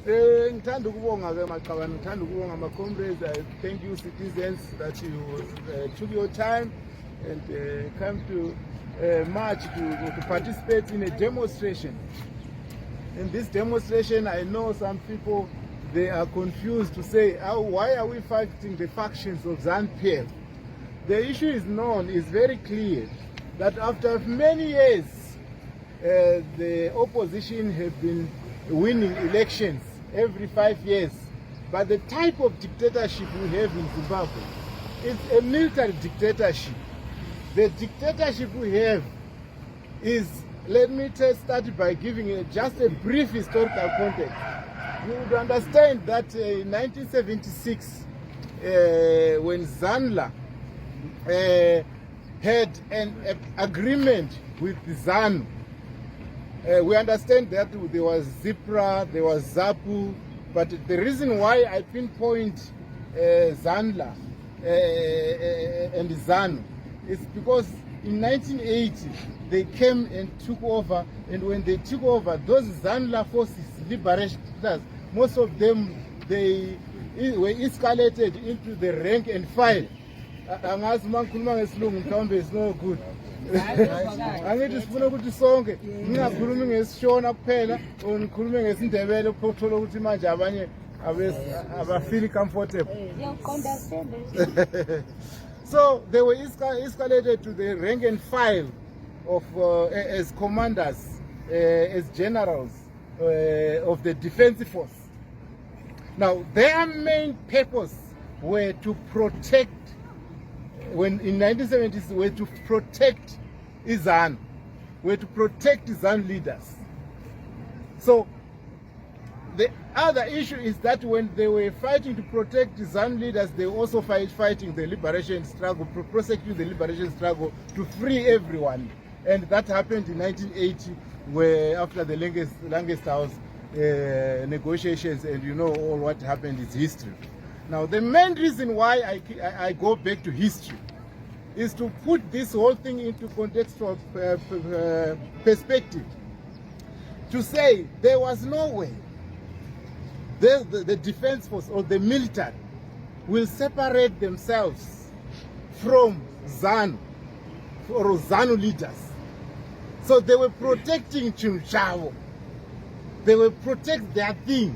Ngithanda ukubonga ke maqabane, ngithanda ukubonga ama comrades. Thank you citizens that you took your time and come to march to participate in a demonstration. In this demonstration, I know some people, they are confused to say, why are we fighting the factions of ZANU-PF? The issue is known, is very clear, that after many years, the opposition have been winning elections every 5 years. But the type of dictatorship we have in Zimbabwe is a military dictatorship. The dictatorship we have is, let me start by giving just a brief historical context. You would understand that in 1976, when ZANLA had an agreement with the ZANU, we understand that there was ZIPRA, there was ZAPU, but the reason why I pinpoint ZANLA and ZANU is because in 1980 they came and took over, and when they took over, those ZANLA forces, liberators, most of them, they were escalated into the rank and file. It's no good. Angithi sifuna ukuthi sonke ngingakhulumi ngesishona kuphela ngikhulume ngesindebele ukuthola ukuthi manje abanye abafeel comfortable. So they were escalated to the rank and file of as commanders, as generals of the defense force. Now their main purpose were to protect, when in 1970s, were to protect ZANU, were to protect ZANU leaders. So the other issue is that when they were fighting to protect ZANU leaders, they were also fighting the liberation struggle, prosecute the liberation struggle to free everyone. And that happened in 1980, where after the longest house negotiations, and you know all what happened is history. Now, the main reason why I go back to history is to put this whole thing into contextual perspective. To say there was no way the defense force or the military will separate themselves from ZANU or ZANU leaders. So they were protecting Chimchavo. They will protect their thing.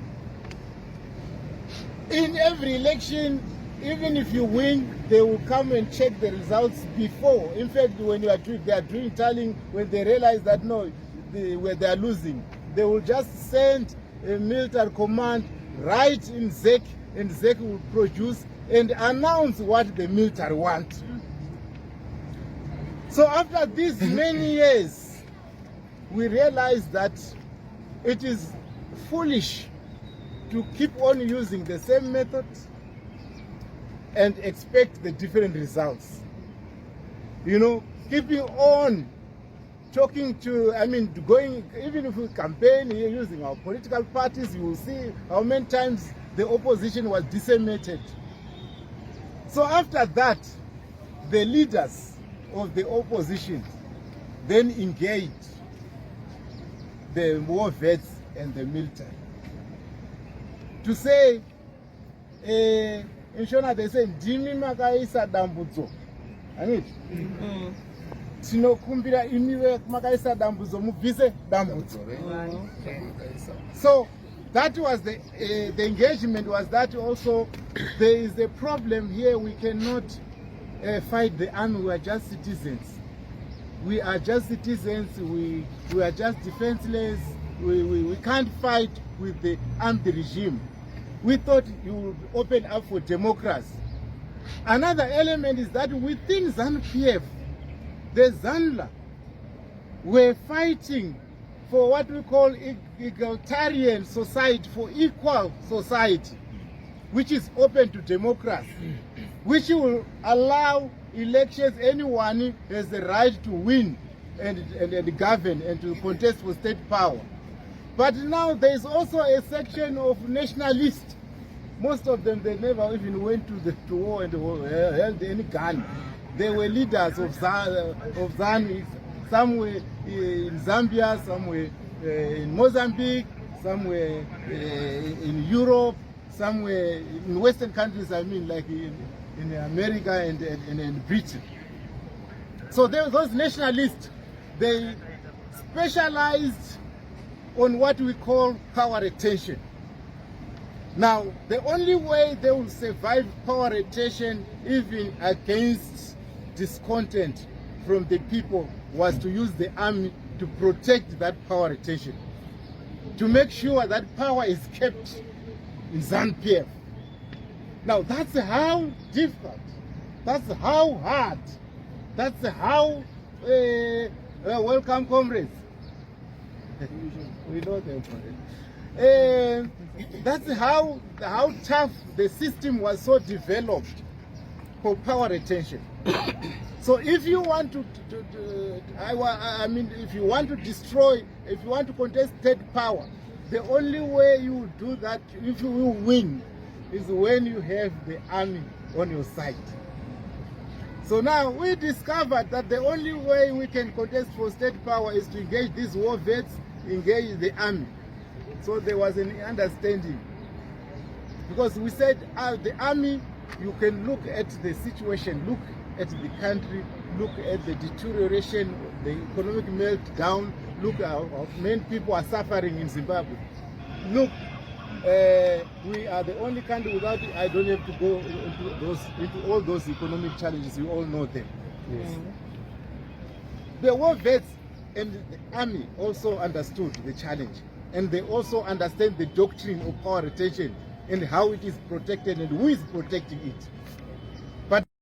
In every election, even if you win, they will come and check the results before. In fact, when they are doing tallying, when they realize that no, they are losing, they will just send a military command right in ZEC, and ZEC will produce and announce what the military want. So after these many years, we realize that it is foolish to keep on using the same method and expect the different results. You know, keeping on talking to, going, even if we campaign here using our political parties, you will see how many times the opposition was decimated. So after that, the leaders of the opposition then engaged the war vets and the military to say, in Shona they say, Jimmy Makaisa Dambuzo. Tinokumbira imiwe Makaisa Dambuzo, Mubise Dambuzo. So that was the engagement was that also there is a problem here. We cannot fight the army. We are just citizens. We are just citizens. We are just defenseless. We can't fight with the armed regime. We thought you would open up for democracy. Another element is that within ZANU-PF, the ZANLA were fighting for what we call egalitarian society, for equal society, which is open to democracy, which will allow elections. Anyone has the right to win and govern and to contest for state power. But now there is also a section of nationalists. Most of them, they never even went to war and held any gun. They were leaders of ZANU. Some were in Zambia, some were in Mozambique, somewhere in Europe, somewhere in Western countries, I mean, like in America and Britain. So those nationalists, they specialized on what we call power retention. Now, the only way they will survive power retention, even against discontent from the people, was to use the army to protect that power retention, to make sure that power is kept in ZANU-PF. Now, that's how difficult, that's how hard, that's how, welcome comrades. We know them for it. That's how tough the system was so developed for power retention. So if you want I mean, if you want to destroy, if you want to contest state power, the only way you will do that, if you will win, is when you have the army on your side. So now we discovered that the only way we can contest for state power is to engage these war vets, engage the army. So there was an understanding. Because we said, the army, you can look at the situation, look at the country, look at the deterioration, the economic meltdown, look at how many people are suffering in Zimbabwe. Look, we are the only country without, I don't have to go into all those economic challenges, you all know them. Yes. The war vets and the army also understood the challenge, and they also understand the doctrine of power retention and how it is protected and who is protecting it.